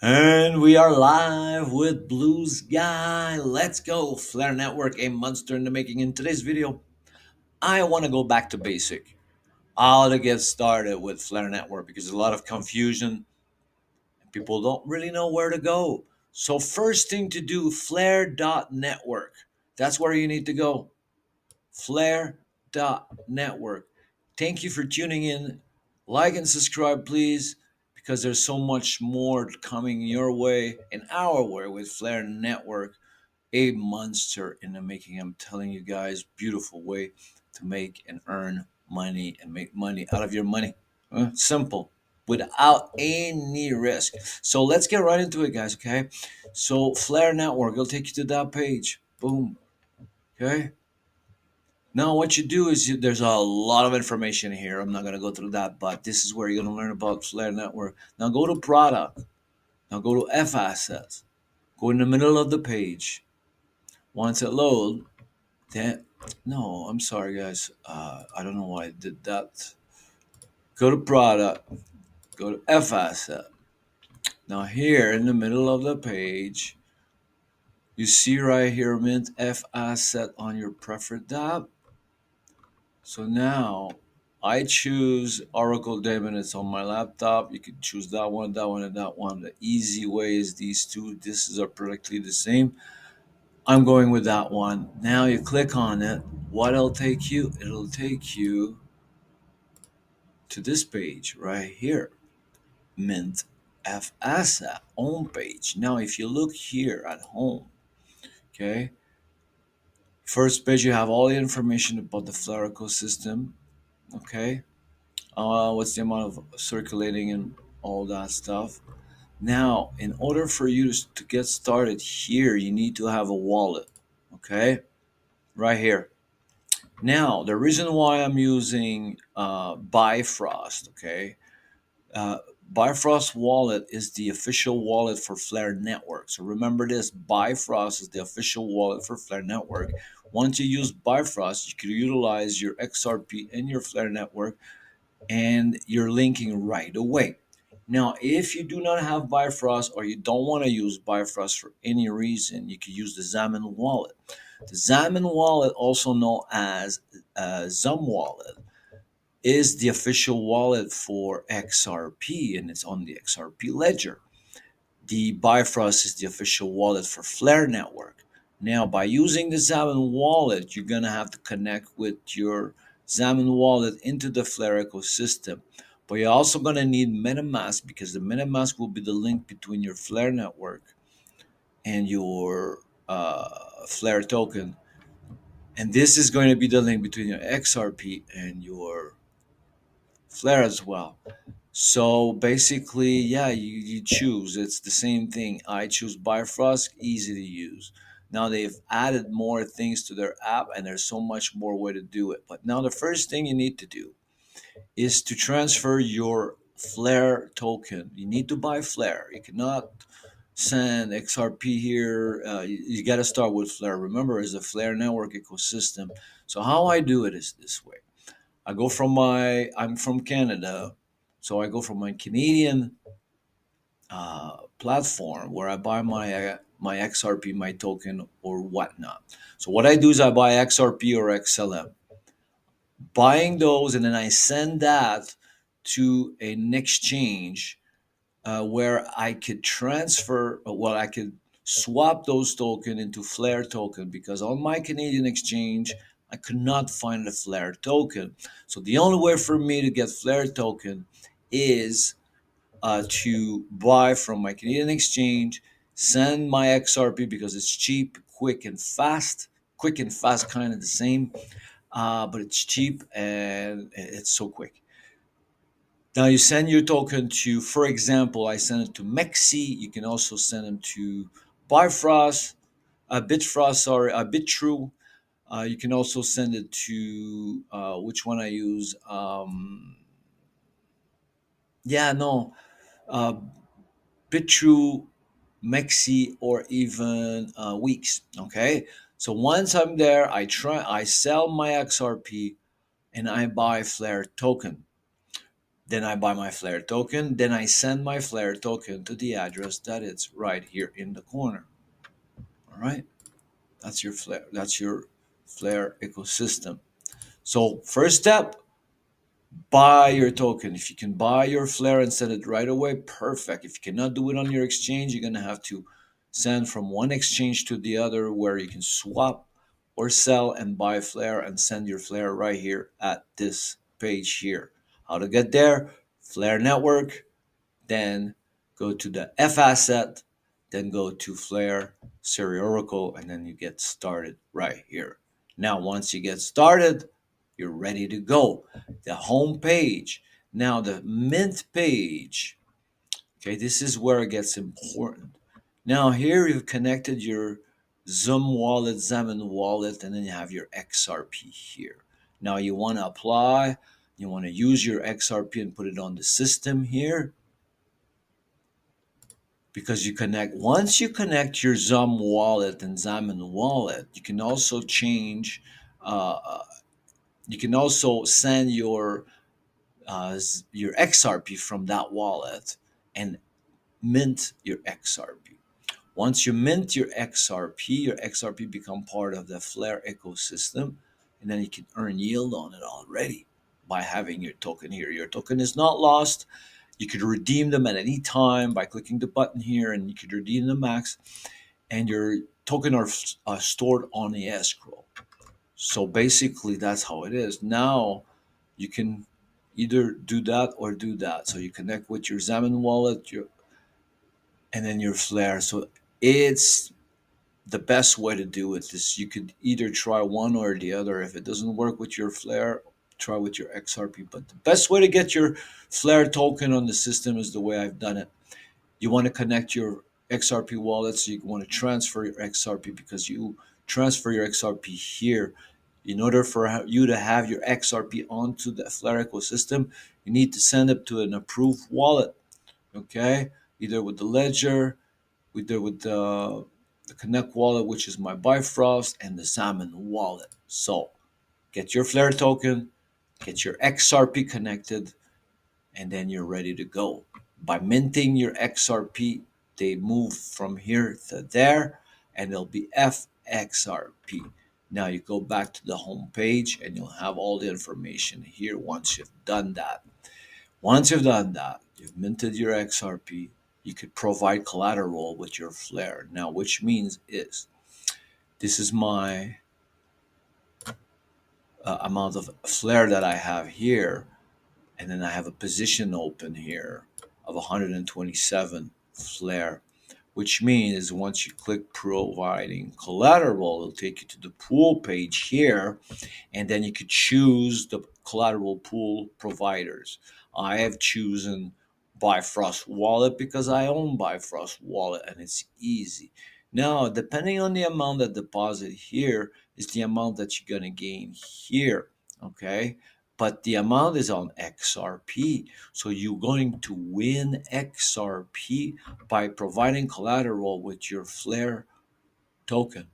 And we are live with Blue Sky. Let's go. Flare Network, a monster in the making. In today's video, I want to go back to basic. How to get started with Flare Network because there's a lot of confusion and people don't really know where to go. So, first thing to do, flare.network. That's where you need to go. Flare.network. Thank you for tuning in. Like and subscribe, please, because there's so much more coming your way and our way with Flare Network, a monster in the making. I'm telling you guys, beautiful way to make and earn money and make money out of your money. Simple, without any risk. So let's get right into it, guys. Okay. So Flare Network, it'll take you to that page. Boom. Okay. Now, what you do is there's a lot of information here. I'm not going to go through that, but this is where you're going to learn about Flare Network. Now, go to product. Now, go to F assets. Go in the middle of the page. Once it load, then no, I'm sorry, guys. I don't know why I did that. Go to product. Go to F asset. Now, here in the middle of the page, you see right here, Mint F asset on your preferred tab. So now I choose Oracle Daemon. It's on my laptop. You can choose that one, and that one. The easy way is these two. This is practically the same. I'm going with that one. Now you click on it. What it'll take you? It'll take you to this page right here. Mint F asset home page. Now if you look here at home, okay, first page you have all the information about the Flare ecosystem. Okay, what's the amount of circulating and all that stuff. Now, in order for you to get started here, you need to have a wallet. Okay, right here. Now, the reason why I'm using Bifrost, okay, uh, Bifrost wallet is the official wallet for Flare Network. So remember this: Bifrost is the official wallet for Flare Network. Once you use Bifrost, you can utilize your XRP in your Flare Network and you're linking right away. Now, if you do not have Bifrost or you don't want to use Bifrost for any reason, you can use the Zaman wallet. The Zaman wallet, also known as Zum wallet, is the official wallet for XRP and it's on the XRP ledger. The Bifrost is the official wallet for Flare Network. Now, by using the Zaman wallet, you're going to have to connect with your Zaman wallet into the Flare ecosystem. But you're also going to need MetaMask because the MetaMask will be the link between your Flare network and your Flare token. And this is going to be the link between your XRP and your Flare as well. So basically, yeah, you choose. It's the same thing. I choose Bifrost, easy to use. Now they've added more things to their app and there's so much more way to do it. But now the first thing you need to do is to transfer your Flare token. You need to buy Flare. You cannot send XRP here. You got to start with Flare. Remember, it's a Flare network ecosystem. So how I do it is this way. I'm from Canada, so I go from my Canadian platform where I buy my XRP, my token, or whatnot. So what I do is I buy XRP or XLM, buying those, and then I send that to an exchange where I could I could swap those token into Flare token because on my Canadian exchange, I could not find a Flare token. So the only way for me to get Flare token is to buy from my Canadian exchange, send my XRP because it's cheap, quick, and fast. Quick and fast, kind of the same, but it's cheap and it's so quick. Now you send your token to, for example, I send it to Mexi. You can also send them to Bifrost, Bitrue. You can also send it to which one I use. Yeah, no, uh, Bitrue, Mexi, or even Weeks. Okay, so once I'm there, I sell my XRP and I buy Flare token. Then I buy my Flare token. Then I send my Flare token to the address that it's right here in the corner. All right. That's your Flare. That's your Flare ecosystem. So first step, buy your token. If you can buy your Flare and send it right away, perfect. If you cannot do it on your exchange, you're gonna have to send from one exchange to the other where you can swap or sell and buy Flare and send your Flare right here at this page here. How to get there? Flare network, then go to the F asset, then go to Flare, Serial Oracle, and then you get started right here. Now, once you get started, you're ready to go. The home page. Now, the mint page. Okay, this is where it gets important. Now, here you've connected your Zoom wallet, Xamin wallet, and then you have your XRP here. Now, you want to apply, you want to use your XRP and put it on the system here because you connect once you connect your Zum wallet and Xamin wallet, you can also change. Uh, you can also send your XRP from that wallet and mint your XRP. Once you mint your XRP become part of the Flare ecosystem, and then you can earn yield on it already by having your token here. Your token is not lost. You could redeem them at any time by clicking the button here, and you could redeem the max. And your token are stored on the escrow. So basically, that's how it is. Now you can either do that or do that. So you connect with your Xamin wallet, and then your Flare. So it's the best way to do it is you could either try one or the other. If it doesn't work with your Flare, try with your XRP. But the best way to get your Flare token on the system is the way I've done it. You want to connect your XRP wallet, so you want to transfer your XRP because you transfer your XRP here. In order for you to have your XRP onto the Flare ecosystem, you need to send it to an approved wallet. Okay, either with the Ledger, either with the Connect wallet, which is my Bifrost, and the Salmon wallet. So get your Flare token, get your XRP connected, and then you're ready to go. By minting your XRP, they move from here to there, and it'll be FXRP. Now you go back to the home page, and you'll have all the information here once you've done that. Once you've done that, you've minted your XRP, you could provide collateral with your Flare. Now, which means is this is my amount of Flare that I have here, and then I have a position open here of 127 Flare, which means once you click providing collateral, it'll take you to the pool page here, and then you could choose the collateral pool providers. I have chosen Bifrost Wallet because I own Bifrost Wallet and it's easy. Now, depending on the amount that deposit here is the amount that you're going to gain here, okay? But the amount is on XRP. So you're going to win XRP by providing collateral with your Flare token.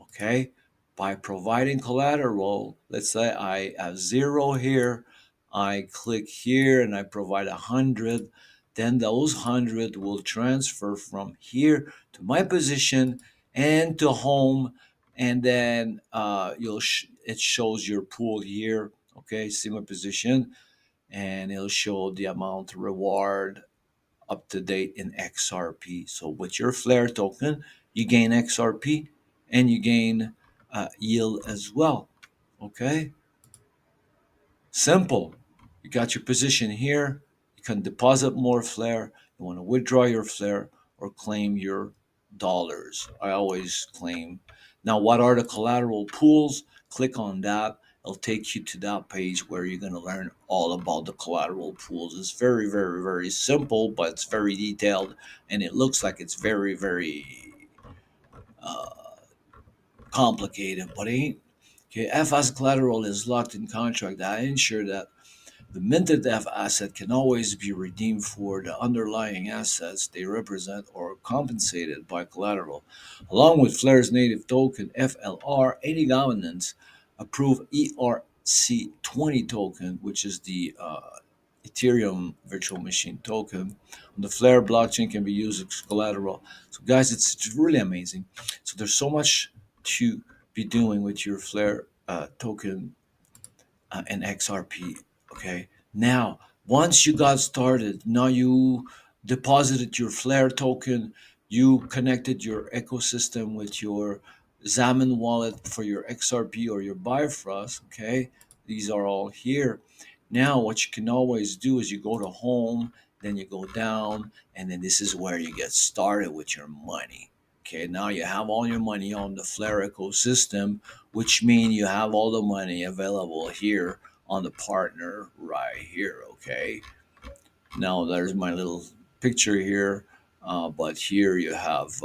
Okay, by providing collateral, let's say I have zero here, I click here and I provide 100, then those 100 will transfer from here to my position and to home, and then it shows your pool here. Okay, see my position, and it'll show the amount reward up to date in XRP. So with your Flare token, you gain XRP and you gain yield as well. Okay, simple. You got your position here. You can deposit more Flare. You want to withdraw your Flare or claim your dollars. I always claim. Now, what are the collateral pools? Click on that. It'll take you to that page where you're going to learn all about the collateral pools. It's very, very, very simple, but it's very detailed, and it looks like it's very, very uh, complicated, but it ain't. Okay, F as collateral is locked in contract that ensure that the minted F asset can always be redeemed for the underlying assets they represent or compensated by collateral. Along with Flare's native token FLR, any governance approve ERC20 token, which is the Ethereum Virtual Machine token on the Flare blockchain can be used as collateral. So, guys, it's really amazing. So, there's so much to be doing with your Flare token and XRP. Okay. Now, once you got started, now you deposited your Flare token, you connected your ecosystem with your Xamin wallet for your XRP or your Bifrost. Okay. These are all here. Now, what you can always do is you go to home, then you go down, and then this is where you get started with your money. Okay, now you have all your money on the Flare ecosystem, which means you have all the money available here on the partner right here. Okay, now there's my little picture here, but here you have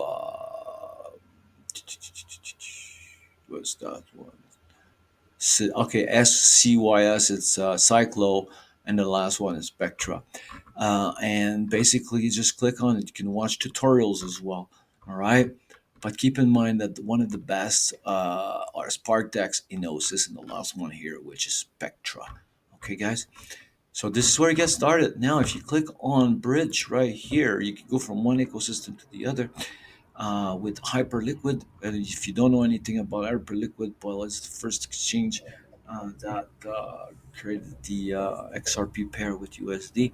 what's that one? Okay, SCYS, it's Cyclo, and the last one is Spectra. And basically, you just click on it. You can watch tutorials as well. All right. But keep in mind that one of the best are Spark Decks, Enosis, and the last one here, which is Spectra. Okay, guys. So this is where you get started. Now, if you click on Bridge right here, you can go from one ecosystem to the other with Hyperliquid. And if you don't know anything about Hyperliquid, well, it's the first exchange that created the XRP pair with USD.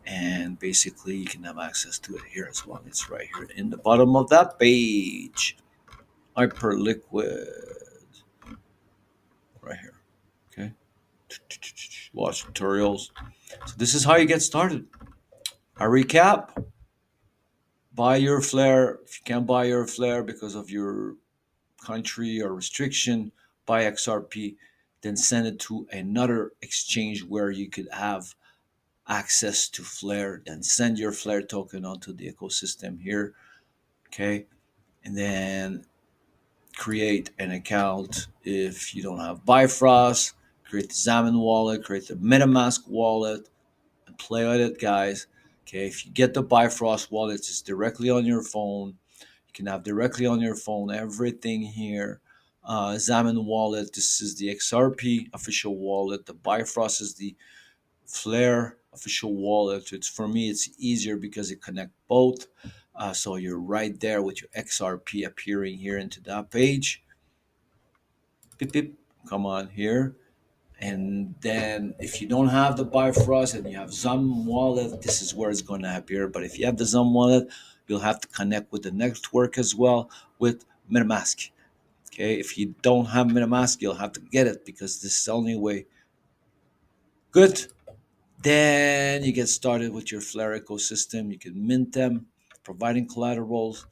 And basically, you can have access to it here as well. It's right here in the bottom of that page. Hyperliquid, right here. Okay. Watch tutorials. So this is how you get started. A recap: buy your flare. If you can't buy your flare because of your country or restriction, buy XRP, then send it to another exchange where you could have access to Flare, then send your Flare token onto the ecosystem here. Okay. And then create an account if you don't have Bifrost, create the Xamin wallet, create the MetaMask wallet, and play with it, guys. Okay. If you get the Bifrost wallet, it's directly on your phone. You can have directly on your phone everything here. Xamin wallet, this is the XRP official wallet. The Bifrost is the Flare official wallet. It's for me, it's easier because it connects both. So you're right there with your XRP appearing here into that page. Beep, beep. Come on here. And then if you don't have the Bifrost and you have Zum wallet, this is where it's going to appear. But if you have the Zum wallet, you'll have to connect with the network as well with MetaMask. Okay, if you don't have MetaMask, you'll have to get it because this is the only way. Good. Then you get started with your Flare ecosystem. You can mint them, providing collaterals.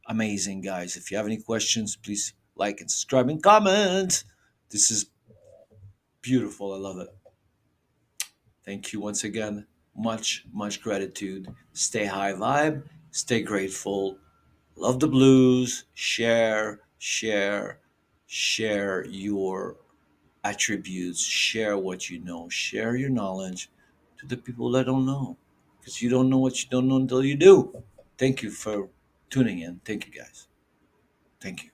Amazing, guys. If you have any questions, please like and subscribe and comment. This is beautiful. I love it. Thank you once again. Much, much gratitude. Stay high vibe. Stay grateful. Love the blues. Share, share, share your attributes. Share what you know. Share your knowledge to the people that don't know. Because you don't know what you don't know until you do. Thank you for tuning in. Thank you, guys. Thank you.